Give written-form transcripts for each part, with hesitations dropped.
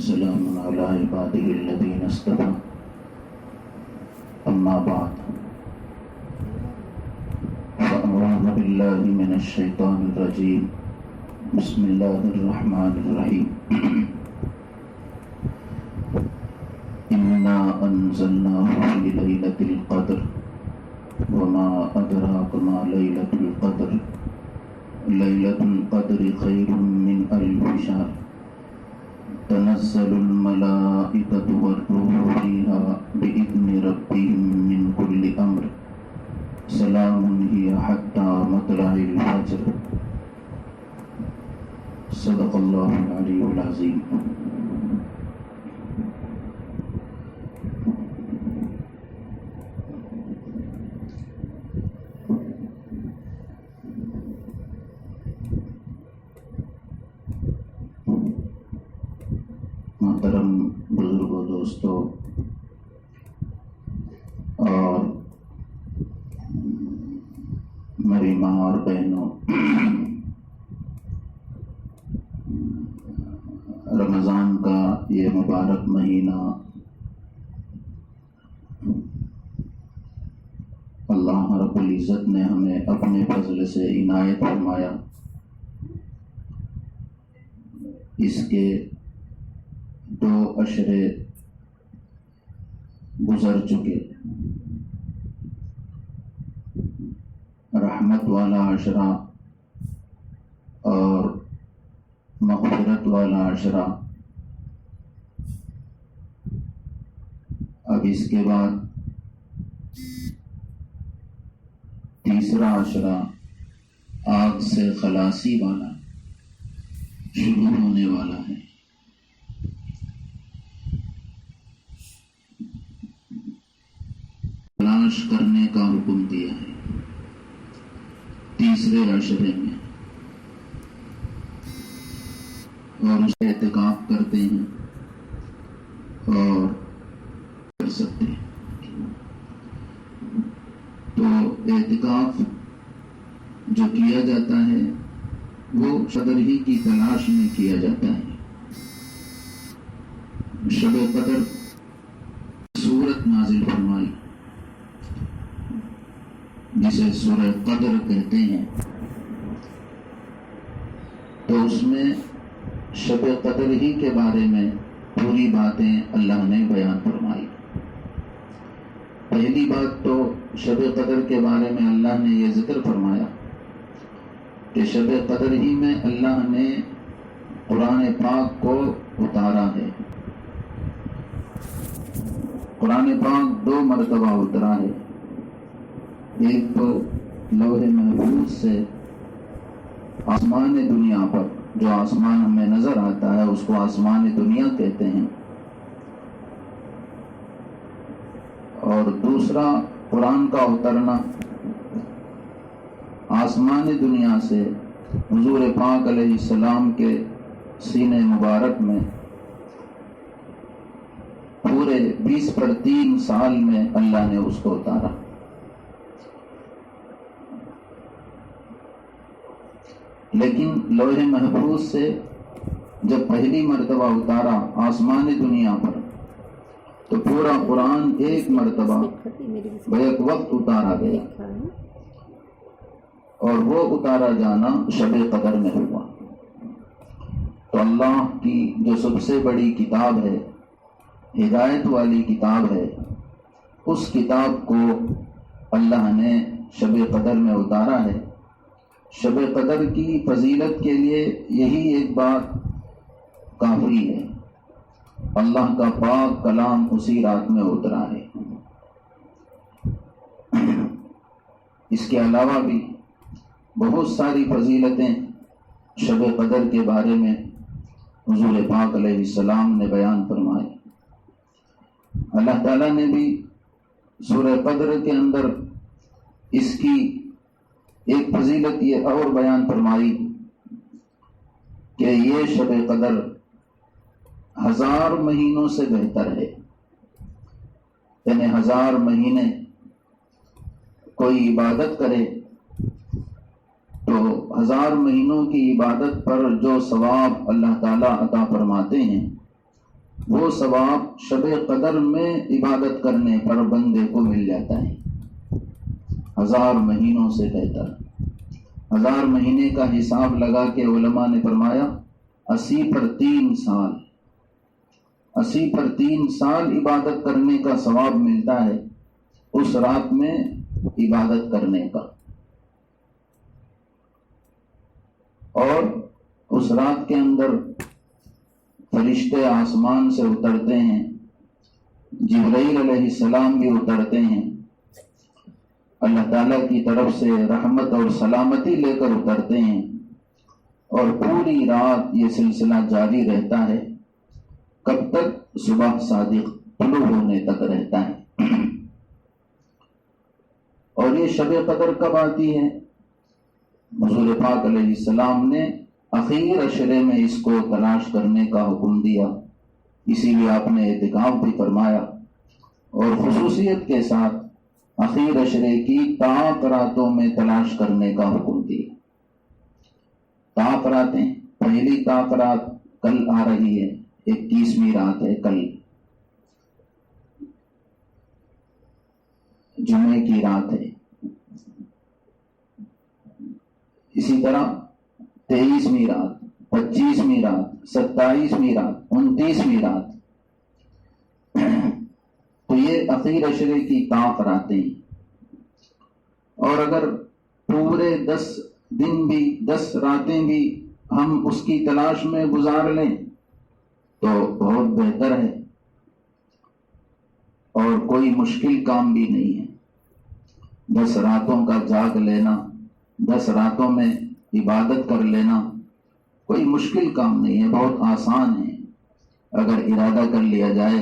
وسلام على عباده الذين اصطفى أما بعد فأعوذ بالله من الشيطان الرجيم بسم الله الرحمن الرحيم إنا أنزلناه في ليلة القدر وما أدراك ما ليلة القدر ليلة القدر خير من ألف شهر تنزل الملائكة والروح فيها بإذن ربهم من كل أمر سلام هي حتى مطلع الفجر صدق الله العلي العظيم. محترم بزرگوں، دوستوں اور میری ماں اور بہنوں، رمضان کا یہ مبارک مہینہ اللہ رب العزت نے ہمیں اپنے فضل سے عنایت فرمایا. اس کے 2 عشرے گزر چکے. رحمت والا عشرہ اور مغفرت والا عشرہ. اب اس کے بعد تیسرا عشرہ آگ سے خلاصی والا شروع ہونے والا ہے. تلاش کرنے کا حکم دیا ہے تیسرے عشرے میں، اور اسے اعتکاف کرتے ہیں اور کر سکتے ہیں. تو اعتکاف جو کیا جاتا ہے وہ قدر ہی کی تلاش میں کیا جاتا ہے. شب قدر سورت نازل فرمائی جسے سورہ قدر کہتے ہیں، تو اس میں شب قدر ہی کے بارے میں پوری باتیں اللہ نے بیان فرمائی. پہلی بات تو شب قدر کے بارے میں اللہ نے یہ ذکر فرمایا کہ شب قدر ہی میں اللہ نے قرآن پاک کو اتارا ہے. قرآن پاک 2 مرتبہ اترا ہے. ایک تو لوح محفوظ سے آسمان دنیا پر، جو آسمان ہمیں نظر آتا ہے اس کو آسمان دنیا کہتے ہیں، اور دوسرا قرآن کا اترنا آسمان دنیا سے حضور پاک علیہ السلام کے سینے مبارک میں پورے 20/3 سال میں اللہ نے اس کو اتارا. لیکن لوح محفوظ سے جب پہلی مرتبہ اتارا آسمان دنیا پر، تو پورا قرآن ایک مرتبہ بیک وقت اتارا گیا، اور وہ اتارا جانا شب قدر میں ہوا. تو اللہ کی جو سب سے بڑی کتاب ہے، ہدایت والی کتاب ہے، اس کتاب کو اللہ نے شب قدر میں اتارا ہے. شب قدر کی فضیلت کے لیے یہی ایک بات کافی ہے، اللہ کا پاک کلام اسی رات میں اترا ہے. اس کے علاوہ بھی بہت ساری فضیلتیں شب قدر کے بارے میں حضور پاک علیہ السلام نے بیان فرمائے. اللہ تعالیٰ نے بھی سورہ قدر کے اندر اس کی ایک فضیلت یہ اور بیان فرمائی کہ یہ شب قدر 1000 مہینوں سے بہتر ہے. یعنی 1000 مہینے کوئی عبادت کرے تو 1000 مہینوں کی عبادت پر جو ثواب اللہ تعالیٰ عطا فرماتے ہیں وہ ثواب شب قدر میں عبادت کرنے پر بندے کو مل جاتا ہے 1000 مہینوں سے بہتر۔ 1000 مہینے کا حساب لگا کے علماء نے فرمایا 80 پر 3 سال، 80 پر 3 سال عبادت کرنے کا ثواب ملتا ہے اس رات میں عبادت کرنے کا۔ اور اس رات کے اندر فرشتے آسمان سے اترتے ہیں، جبرائیل علیہ السلام بھی اترتے ہیں، اللہ تعالیٰ کی طرف سے رحمت اور سلامتی لے کر اترتے ہیں، اور پوری رات یہ سلسلہ جاری رہتا ہے، کب تک؟ صبح صادق طلوع ہونے تک رہتا ہے۔ اور یہ شب قدر کب آتی ہے؟ حضور پاک علیہ السلام نے اخیر عشرے میں اس کو تلاش کرنے کا حکم دیا، اسی لیے آپ نے اعتکاف بھی فرمایا، اور خصوصیت کے ساتھ اخیر عشرے کی طاق راتوں میں تلاش کرنے کا حکم دیا۔ طاق راتیں، پہلی طاق رات کل آ رہی ہے، 21ویں رات ہے کل، جمعے کی رات ہے۔ اسی طرح 23ویں رات، 25ویں رات، 27ویں رات، 29ویں رات، تو یہ اخیر عشرے کی طاق راتیں۔ اور اگر پورے 10 دن بھی 10 راتیں بھی ہم اس کی تلاش میں گزار لیں تو بہت بہتر ہے، اور کوئی مشکل کام بھی نہیں ہے۔ 10 راتوں کا جاگ لینا، 10 راتوں میں عبادت کر لینا کوئی مشکل کام نہیں ہے، بہت آسان ہے۔ اگر ارادہ کر لیا جائے،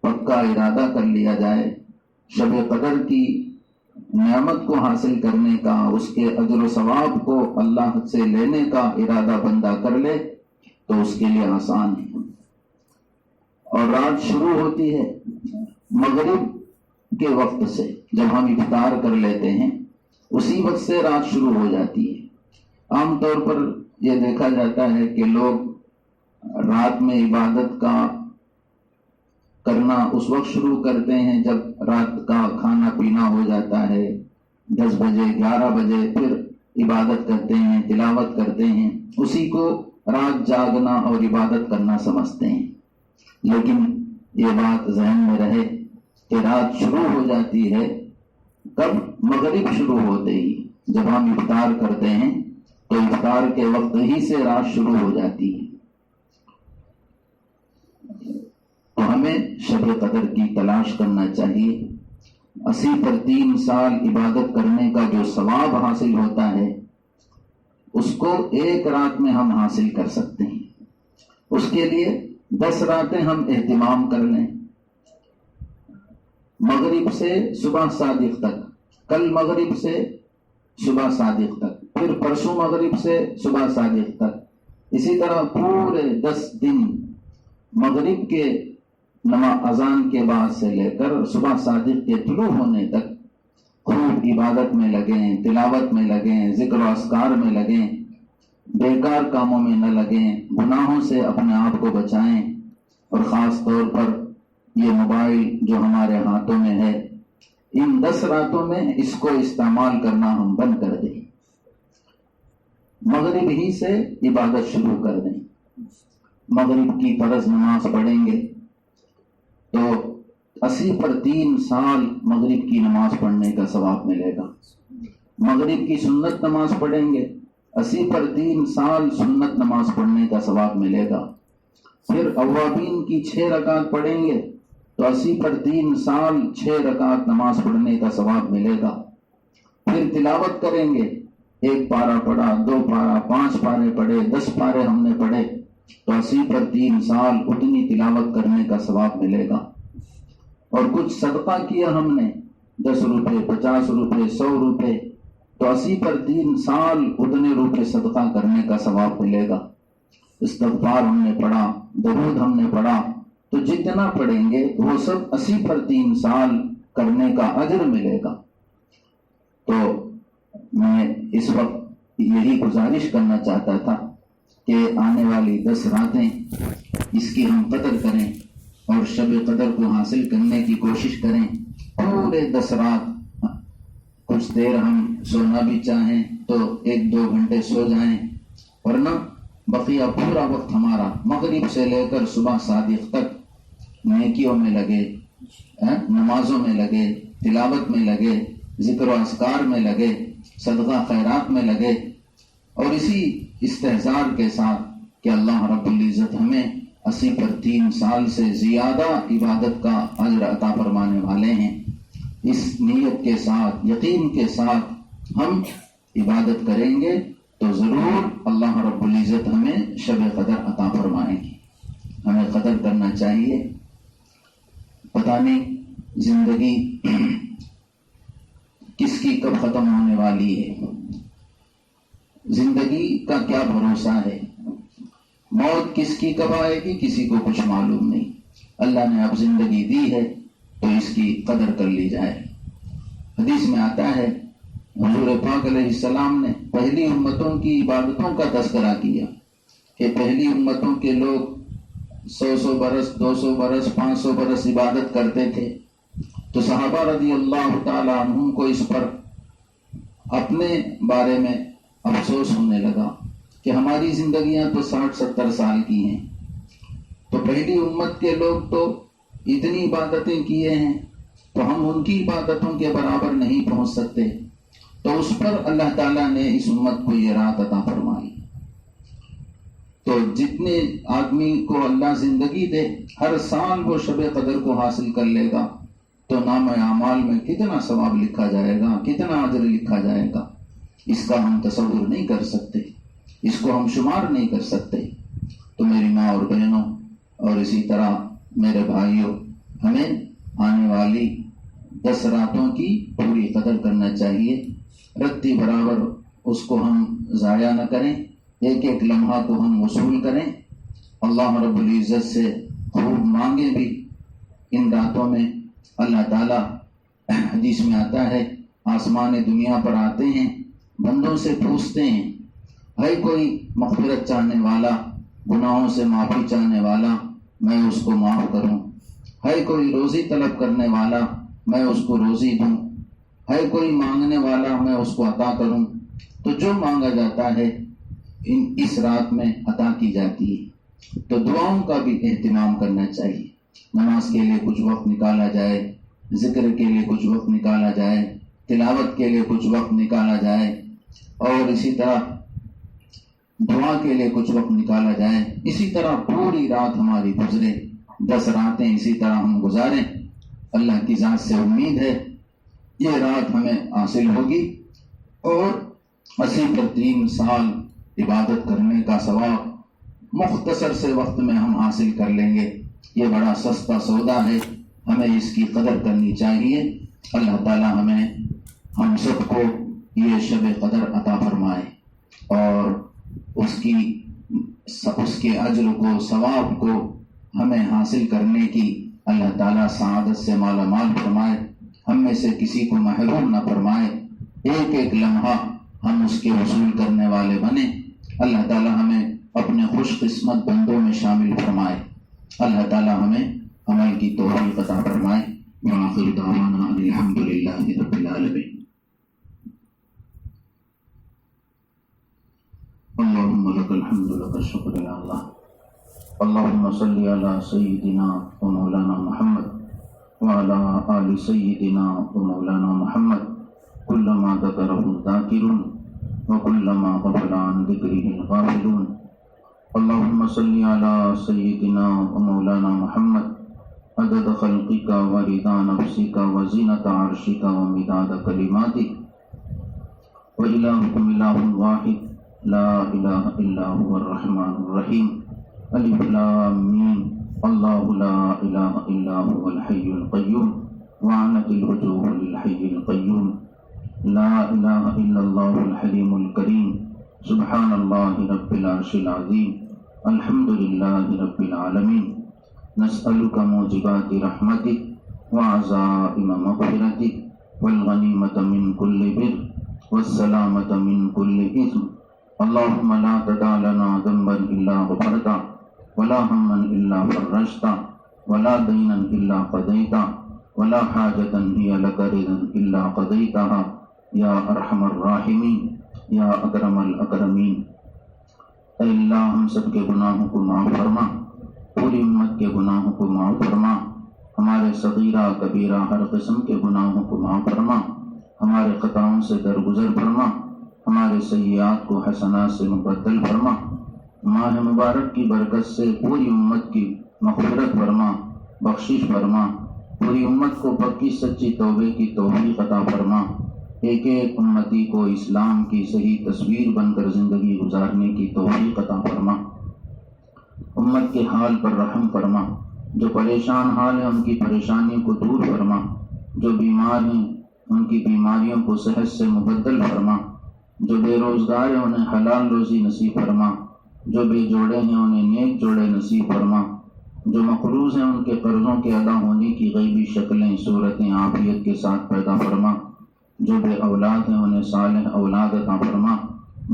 پکا ارادہ کر لیا جائے، شب قدر کی نعمت کو حاصل کرنے کا، اس کے اجر و ثواب کو اللہ سے لینے کا ارادہ بندہ کر لے تو اس کے لیے آسان ہے۔ اور رات شروع ہوتی ہے مغرب کے وقت سے، جب ہم افطار کر لیتے ہیں اسی وقت سے رات شروع ہو جاتی ہے۔ عام طور پر یہ دیکھا جاتا ہے کہ لوگ رات میں عبادت کا کرنا اس وقت شروع کرتے ہیں جب رات کا کھانا پینا ہو جاتا ہے، 10 بجے 11 بجے پھر عبادت کرتے ہیں، تلاوت کرتے ہیں، اسی کو رات جاگنا اور عبادت کرنا سمجھتے ہیں۔ لیکن یہ بات ذہن میں رہے کہ رات شروع ہو جاتی ہے کب؟ مغرب شروع ہوتے ہی، جب ہم افطار کرتے ہیں تو افطار کے وقت ہی سے رات شروع ہو جاتی ہے۔ تو ہمیں شب قدر کی تلاش کرنا چاہیے۔ 80 پر 3 سال عبادت کرنے کا جو ثواب حاصل ہوتا ہے اس کو ایک رات میں ہم حاصل کر سکتے ہیں۔ اس کے لیے 10 راتیں ہم اہتمام کر لیں، مغرب سے صبح صادق تک، کل مغرب سے صبح صادق تک، پھر پرسوں مغرب سے صبح صادق تک، اسی طرح پورے 10 دن مغرب کے اذان کے بعد سے لے کر صبح صادق کے طلوع ہونے تک خوب عبادت میں لگیں، تلاوت میں لگیں، ذکر و اذکار میں لگیں، بیکار کاموں میں نہ لگیں، گناہوں سے اپنے آپ کو بچائیں، اور خاص طور پر یہ موبائل جو ہمارے ہاتھوں میں ہے، ان 10 راتوں میں اس کو استعمال کرنا ہم بند کر دیں، مغرب ہی سے عبادت شروع کر دیں۔ مغرب کی فرض نماز پڑھیں گے تو 80 پر 3 سال مغرب کی نماز پڑھنے کا ثواب ملے گا۔ مغرب کی سنت نماز پڑھیں گے، 80 پر 3 سال سنت نماز پڑھنے کا ثواب ملے گا۔ پھر اوابین کی 6 رکعت پڑھیں گے تو 80 پر 3 سال 6 رکعت نماز پڑھنے کا ثواب ملے گا۔ پھر تلاوت کریں گے، 1 پارہ پڑھا، 2 پارہ، 5 پارے پڑھے، 10 پارے ہم نے پڑھے تو 80 پر 3 سال اتنی تلاوت کرنے کا ثواب ملے گا۔ اور کچھ صدقہ کیا ہم نے، 10 روپے، 50 روپے، 100 روپے، تو 80 پر 3 سال اتنے روپے صدقہ کرنے کا ثواب ملے گا۔ استغفار ہم نے پڑھا، درود ہم نے پڑھا، تو جتنا پڑھیں گے وہ سب 80 پر 3 سال کرنے کا اجر ملے گا۔ تو میں اس وقت یہی گزارش کرنا چاہتا تھا کہ آنے والی 10 راتیں اس کی ہم قدر کریں اور شب قدر کو حاصل کرنے کی کوشش کریں. پورے 10 رات کچھ دیر ہم سونا بھی چاہیں تو 1-2 گھنٹے سو جائیں، ورنہ بقیہ پورا وقت ہمارا مغرب سے لے کر صبح صادق تک نیکیوں میں لگے، نمازوں میں لگے، تلاوت میں لگے، ذکر و اذکار میں لگے، صدقہ خیرات میں لگے، اور اسی استحضار کے ساتھ کہ اللہ رب العزت ہمیں 80 پر 3 سال سے زیادہ عبادت کا اجر عطا فرمانے والے ہیں. اس نیت کے ساتھ، یقین کے ساتھ ہم عبادت کریں گے تو ضرور اللہ رب العزت ہمیں شب قدر عطا فرمائیں گے. ہمیں قدر کرنا چاہیے. پتہ نہیں زندگی کس کی کب ختم ہونے والی ہے، زندگی کا کیا بھروسہ ہے، موت کس کی کب آئے گی کسی کو کچھ معلوم نہیں. اللہ نے اب زندگی دی ہے تو اس کی قدر کر لی جائے. حدیث میں آتا ہے حضور پاک علیہ السلام نے پہلی امتوں کی عبادتوں کا تذکرہ کیا کہ پہلی امتوں کے لوگ 100 برس، 200 برس، 500 برس عبادت کرتے تھے. تو صحابہ رضی اللہ تعالی عنہم کو اس پر اپنے بارے میں افسوس ہونے لگا کہ ہماری زندگیاں تو 60-70 سال کی ہیں، تو پہلی امت کے لوگ تو اتنی عبادتیں کیے ہیں تو ہم ان کی عبادتوں کے برابر نہیں پہنچ سکتے. تو اس پر اللہ تعالیٰ نے اس امت کو یہ رات عطا فرمائی. تو جتنے آدمی کو اللہ زندگی دے، ہر سال وہ شب قدر کو حاصل کر لے گا تو نام اعمال میں کتنا ثواب لکھا جائے گا، کتنا اجر لکھا جائے گا، اس کا ہم تصور نہیں کر سکتے، اس کو ہم شمار نہیں کر سکتے. تو میری ماں اور بہنوں اور اسی طرح میرے بھائیوں، ہمیں آنے والی 10 راتوں کی پوری قدر کرنا چاہیے. رتی برابر اس کو ہم ضائع نہ کریں، ایک ایک لمحہ کو ہم وصول کریں. اللہ رب العزت سے خوب مانگیں بھی ان راتوں میں. اللہ تعالیٰ حدیث میں آتا ہے آسمان دنیا پر آتے ہیں، بندوں سے پوچھتے ہیں ہے کوئی مغفرت چاہنے والا، گناہوں سے معافی چاہنے والا، میں اس کو معاف کروں. ہے کوئی روزی طلب کرنے والا، میں اس کو روزی دوں. ہے کوئی مانگنے والا، میں اس کو عطا کروں. تو جو مانگا جاتا ہے اس رات میں عطا کی جاتی ہے. تو دعاؤں کا بھی اہتمام کرنا چاہیے. نماز کے لیے کچھ وقت نکالا جائے، ذکر کے لیے کچھ وقت نکالا جائے، تلاوت کے لیے کچھ وقت نکالا جائے، اور اسی طرح دعا کے لیے کچھ وقت نکالا جائے. اسی طرح پوری رات ہماری گزرے، 10 راتیں اسی طرح ہم گزاریں. اللہ کی ذات سے امید ہے یہ رات ہمیں حاصل ہوگی اور 80 پر 3 سال عبادت کرنے کا ثواب مختصر سے وقت میں ہم حاصل کر لیں گے. یہ بڑا سستا سودا ہے، ہمیں اس کی قدر کرنی چاہیے. اللہ تعالی ہم سب کو یہ شب قدر عطا فرمائے اور اس کے اجر کو، ثواب کو ہمیں حاصل کرنے کی اللہ تعالیٰ سعادت سے مالا مال فرمائے. ہم میں سے کسی کو محروم نہ فرمائے. ایک ایک لمحہ ہم اس کے وصول کرنے والے بنیں. اللہ تعالیٰ ہمیں اپنے خوش قسمت بندوں میں شامل فرمائے. اللہ تعالیٰ ہمیں عمل کی توفیق عطا فرمائے. وآخر دعوانا الحمد للہ رب العالمین. اللهم لك الحمد لك الشكر يا الله. اللهم صل على سيدنا ومولانا محمد وعلى آل سيدنا ومولانا محمد كلما ذكره الذاكرون وكلما غفل عن ذكره الغافلون. اللهم صل على سيدنا ومولانا محمد عدد خلقك ورضا نفسك وزينة عرشك ومداد كلماتك. وإلهكم إله واحد لا إله إلا هو الرحمن الرحيم. الف لام میم. الله لا إله إلا هو الحي القيوم وعنت الوجوه للحي القيوم. لا إله إلا الله الحليم الكريم. سبحان الله رب العرش العظيم. الحمد لله رب العالمين. نسألك موجبات رحمتك وعزائم مغفرتك والغنيمة من كل بر والسلامة من كل إثم اللهم لا تدع لنا ذنبا إلا غفرته ولا هما إلا فرجته ولا دينا إلا قضيته ولا حاجة هي لك رضا إلا قضيتها یا ارحم الراحمین یا اکرم الاکرمین۔ اے اللہ ہم سب کے گناہوں کو معاف فرما، پوری امت کے گناہوں کو معاف فرما، ہمارے صغیرہ کبیرہ ہر قسم کے گناہوں کو معاف فرما، ہمارے خطاؤں سے درگزر فرما، ہمارے سیئات کو حسنات سے مبدل فرما، ماہ مبارک کی برکت سے پوری امت کی مغفرت فرما، بخشش فرما، پوری امت کو پکی سچی توبے کی توفیق عطا فرما، ایک ایک امتی کو اسلام کی صحیح تصویر بن کر زندگی گزارنے کی توفیق عطا فرما، امت کے حال پر رحم فرما، جو پریشان حال ہیں ان کی پریشانی کو دور فرما، جو بیمار ہیں ان کی بیماریوں کو صحت سے مبدل فرما، جو بے روزگار ہیں انہیں حلال روزی نصیب فرما، جو بے جوڑے ہیں انہیں نیک جوڑے نصیب فرما، جو مقروض ہیں ان کے قرضوں کے ادا ہونے کی غیبی شکلیں صورتیں عافیت کے ساتھ پیدا فرما، جو بے اولاد ہیں انہیں صالح اولاد عطا فرما،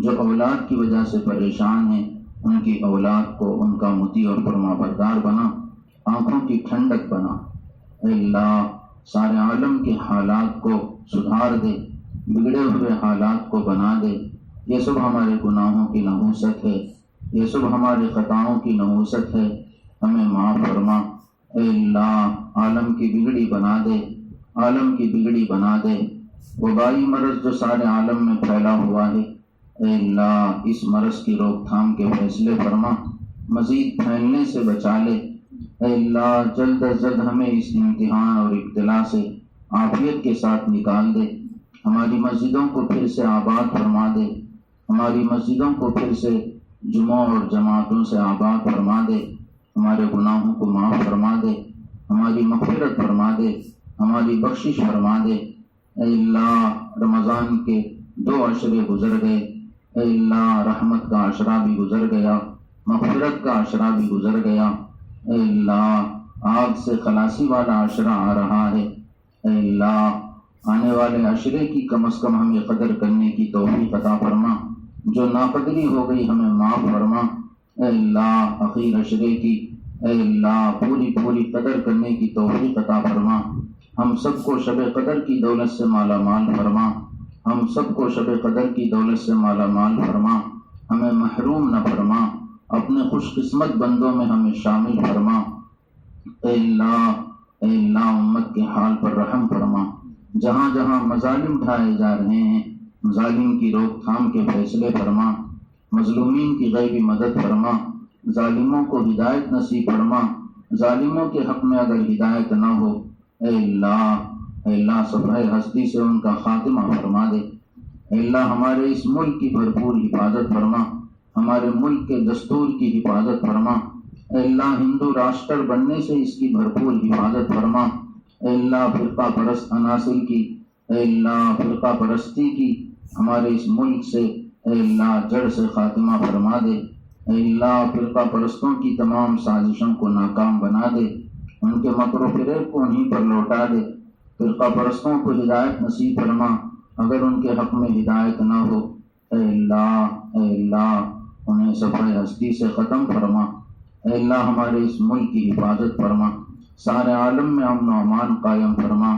جو اولاد کی وجہ سے پریشان ہیں ان کی اولاد کو ان کا مطیع اور فرما بردار بنا، آنکھوں کی ٹھنڈک بنا۔ اے اللہ سارے عالم کے حالات کو سدھار دے، بگڑے ہوئے حالات کو بنا دے، یہ سب ہمارے گناہوں کی نحوست ہے، یہ سب ہمارے خطاؤں کی نحوست ہے، ہمیں معاف فرما۔ اے اللہ عالم کی بگڑی بنا دے، عالم کی بگڑی بنا دے، وبائی مرض جو سارے عالم میں پھیلا ہوا ہے، اے اللہ اس مرض کی روک تھام کے فیصلے فرما، مزید پھیلنے سے بچا لے۔ اے اللہ جلد از جلد ہمیں اس امتحان اور ابتلا سے عافیت کے ساتھ نکال دے، ہماری مسجدوں کو پھر سے آباد فرما دے، ہماری مسجدوں کو پھر سے جمعوں اور جماعتوں سے آباد فرما دے، ہمارے گناہوں کو معاف فرما دے، ہماری مغفرت فرما دے، ہماری بخشش فرما دے۔ اے اللہ رمضان کے 2 عشرے گزر گئے، اے اللہ رحمت کا عشرہ بھی گزر گیا، مغفرت کا عشرہ بھی گزر گیا، اے اللہ آگ سے خلاصی والا عشرہ آ رہا ہے، اے اللہ آنے والے عشرے کی کم از کم ہمیں قدر کرنے کی توفیق عطا فرما، جو ناقدری ہو گئی ہمیں معاف فرما۔ اے اللہ اخیر عشرے کی اے اللہ پوری قدر کرنے کی توفیق عطا فرما، ہم سب کو شب قدر کی دولت سے مالا مال فرما، ہم سب کو شب قدر کی دولت سے مالا مال فرما، ہمیں محروم نہ فرما، اپنے خوش قسمت بندوں میں ہمیں شامل فرما۔ اے اللہ امت کے حال پر رحم فرما، جہاں جہاں مظالم ڈھائے جا رہے ہیں ظالم کی روک تھام کے فیصلے فرما، مظلومین کی غیبی مدد فرما، ظالموں کو ہدایت نصیب فرما، ظالموں کے حق میں اگر ہدایت نہ ہو اے اللہ صفحہ ہستی سے ان کا خاتمہ فرما دے۔ اے اللہ ہمارے اس ملک کی بھرپور حفاظت فرما، ہمارے ملک کے دستور کی حفاظت فرما، اے اللہ ہندو راشٹر بننے سے اس کی بھرپور حفاظت فرما، اے اللہ فرقہ پرست عناصر کی اے اللہ فرقہ پرستی کی ہمارے اس ملک سے اے اللہ جڑ سے خاتمہ فرما دے، اے اللہ فرقہ پرستوں کی تمام سازشوں کو ناکام بنا دے، ان کے مکر و فریب کو انہیں پر لوٹا دے، فرقہ پرستوں کو ہدایت نصیب فرما، اگر ان کے حق میں ہدایت نہ ہو اے اللہ انہیں صفحہ ہستی سے ختم فرما، اے اللہ ہمارے اس ملک کی حفاظت فرما، سارے عالم میں امن و امان قائم فرما،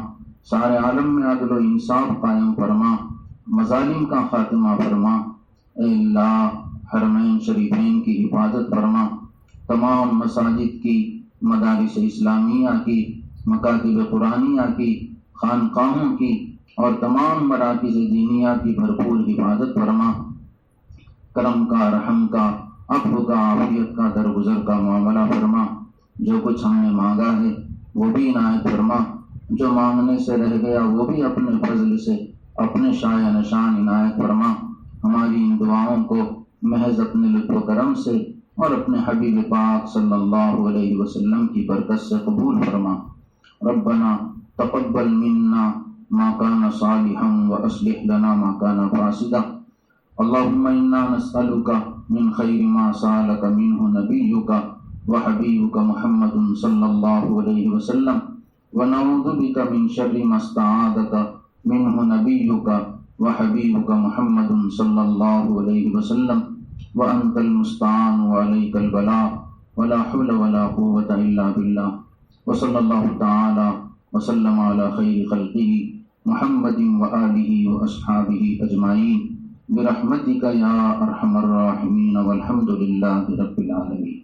سارے عالم میں عدل و انصاف قائم فرما، مظالم کا خاتمہ فرما، اے اللہ حرمین شریفین کی حفاظت فرما، تمام مساجد کی، مدارس اسلامیہ کی، مکاتب قرآنیہ کی، خانقاہوں کی اور تمام مراکز دینیہ کی بھرپور حفاظت فرما، کرم کا، رحم کا، عفو کا، عافیت کا، درگزر کا معاملہ فرما، جو کچھ ہم نے مانگا ہے وہ بھی عنایت فرما، جو مانگنے سے رہ گیا وہ بھی اپنے فضل سے اپنے شایع نشان عنایت فرما، ہماری ان دعاؤں کو محض اپنے لطف و کرم سے اور اپنے حبیب پاک صلی اللہ علیہ وسلم کی برکت سے قبول فرما۔ ربنا تقبل منا ما كان صالحا واصلح لنا ما كان فاسدا، اللهم انا نسألك من خير ما سألك منه نبيك وحبيبك محمد صلى الله عليه وسلم، ونعوذ بك من شر ما استعاذك منه نبيك وحبيبك محمد صلى الله عليه وسلم وأنت المستعان وعليك البلاغ ولا حول ولا قوة إلا بالله وصلى الله تعالى وسلم على خير خلقه محمد وآله وأصحابه أجمعين برحمتك يا أرحم الراحمين والحمد لله رب العالمين.